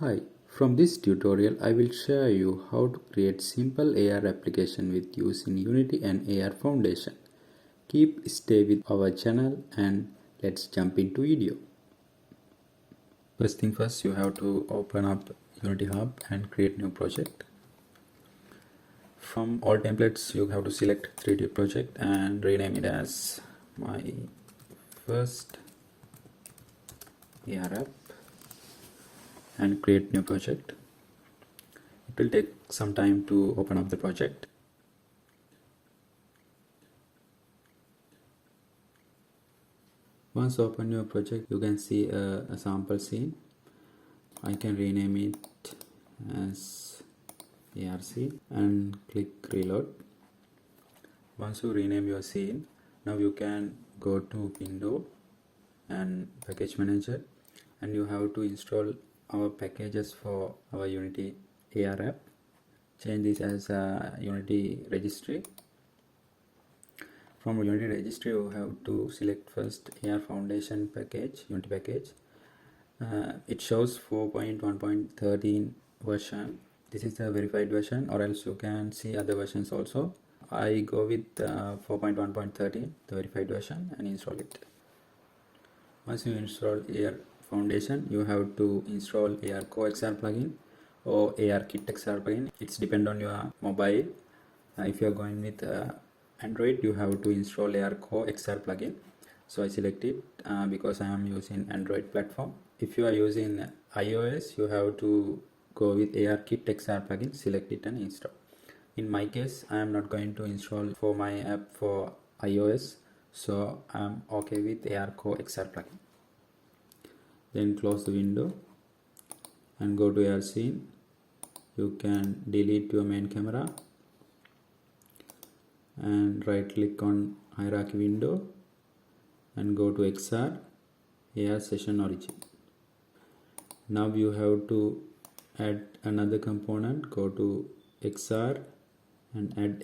Hi, from this tutorial I will show you how to create simple AR application with using Unity and AR Foundation. Stay with our channel and let's jump into video. First thing first, you have to open up Unity Hub and create new project. From all templates you have to select 3D project and rename it as my first arapp and create new project. It will take some time to open up the project. Once open your project, you can see a sample scene. I can rename it as ARC and click reload. Once you rename your scene, now you can go to window and package manager, and you have to install our packages for our Unity AR app. Change this as a Unity registry. From Unity registry you have to select first AR Foundation package, Unity package. It shows 4.1.13 version. This is the verified version, or else you can see other versions also. I go with 4.1.13, the verified version, and install it. Once you install AR Foundation, you have to install AR XR plugin or AR Kit XR plugin. It's depend on your mobile. If you are going with Android, you have to install AR XR plugin. So I select it because I am using Android platform. If you are using iOS, you have to go with AR Kit XR plugin, select it and install. In my case, I am not going to install for my app for iOS, so I am okay with AR XR plugin. Then close the window and go to AR scene. You can delete your main camera and right click on hierarchy window and go to XR AR session origin. Now you have to add another component. Go to XR and add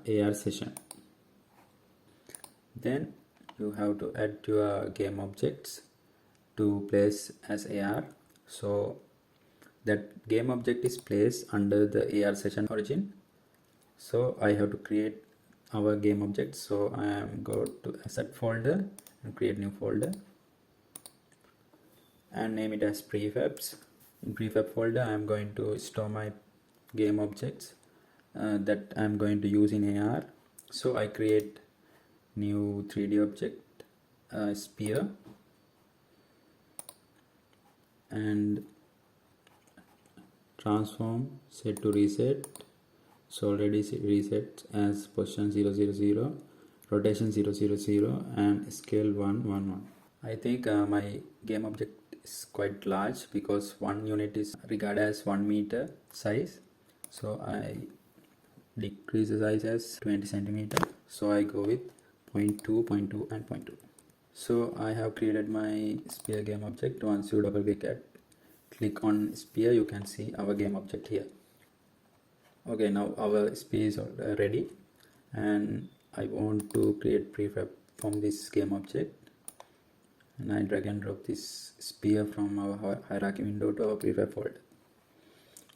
AR session. Then you have to add your game objects to place as AR. So that game object is placed under the AR session origin. So I have to create our game object. So I am go to asset folder and create new folder and name it as prefabs. In prefab folder I am going to store my game objects that I am going to use in AR. So I create new 3D object, sphere, and transform set to reset. So already reset as position 000, rotation 000 and scale 111. I think my game object is quite large because one unit is regarded as 1 meter size. So I decrease the size as 20 centimeter. So I go with 0.2, 0.2 and 0.2. So I have created my sphere game object. Once you double click on sphere, you can see our game object here. Okay, now our sphere is ready and I want to create prefab from this game object, and I drag and drop this sphere from our hierarchy window to our prefab folder.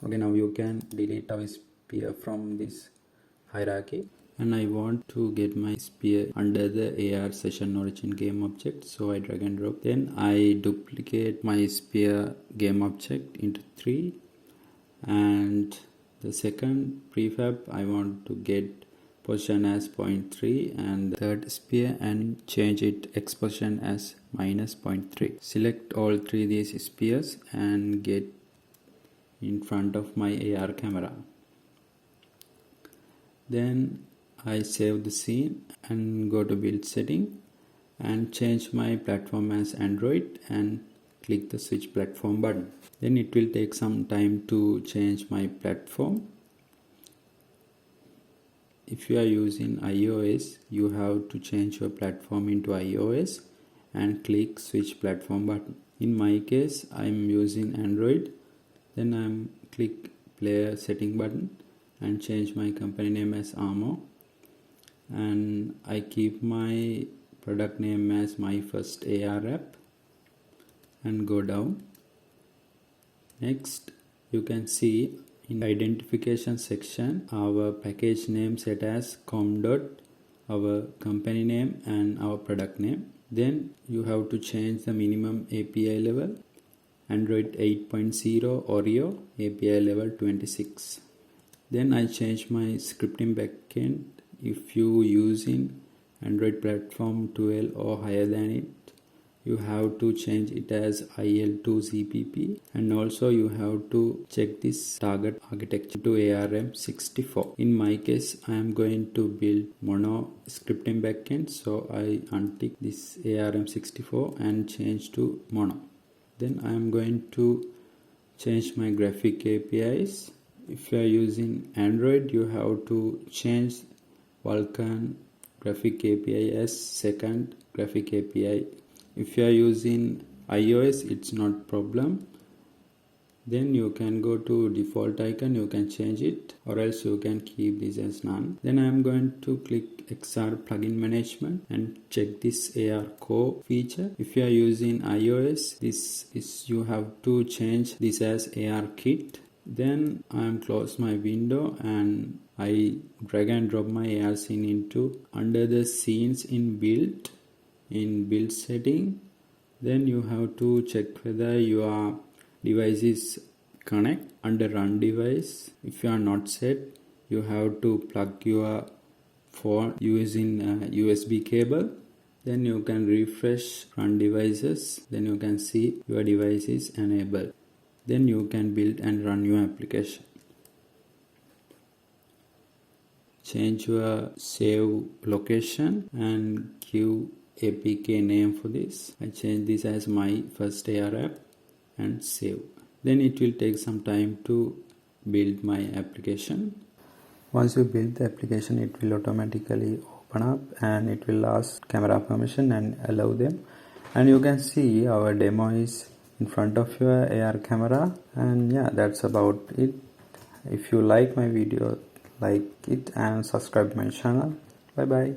Okay, now you can delete our sphere from this hierarchy, and I want to get my sphere under the AR session origin game object. So I drag and drop. Then I duplicate my sphere game object into 3, and the second prefab I want to get position as 0.3 and the third sphere and change it X position as minus 0.3. Select all 3 these spheres and get in front of my AR camera. Then I save the scene and go to build setting and change my platform as Android and click the switch platform button. Then it will take some time to change my platform. If you are using iOS, you have to change your platform into iOS and click switch platform button. In my case, I am using Android. Then I am click player setting button and change my company name as Armo, and I keep my product name as my first AR app and go down Next, you can see in the identification section our package name set as com. Our company name and our product name. Then you have to change the minimum API level. Android 8.0 Oreo API level 26. Then I change my scripting backend. If you using Android platform 12 or higher than it, you have to change it as IL2 CPP, and also you have to check this target architecture to ARM64. In my case, I am going to build mono scripting backend, so I untick this ARM64 and change to mono. Then I am going to change my graphic APIs. If you are using Android, you have to change Vulkan graphic API as second graphic API. If you are using iOS, it's not problem. Then you can go to default icon, you can change it, or else you can keep this as none. Then I am going to click XR plugin management and check this AR core feature. If you are using iOS, this is you have to change this as AR kit. Then I am close my window and I drag and drop my AR scene into under the scenes in build setting. Then you have to check whether your device is connect under run device. If you are not set, you have to plug your phone using USB cable. Then you can refresh run devices. Then you can see your device is enabled. Then you can build and run your application. Change your save location and give APK name for this. I change this as my first arapp and save. Then it will take some time to build my application. Once you build the application, it will automatically open up and it will ask camera permission and allow them. And you can see our demo is in front of your AR camera. And yeah, that's about it. If you like my video, like it and subscribe my channel. Bye bye.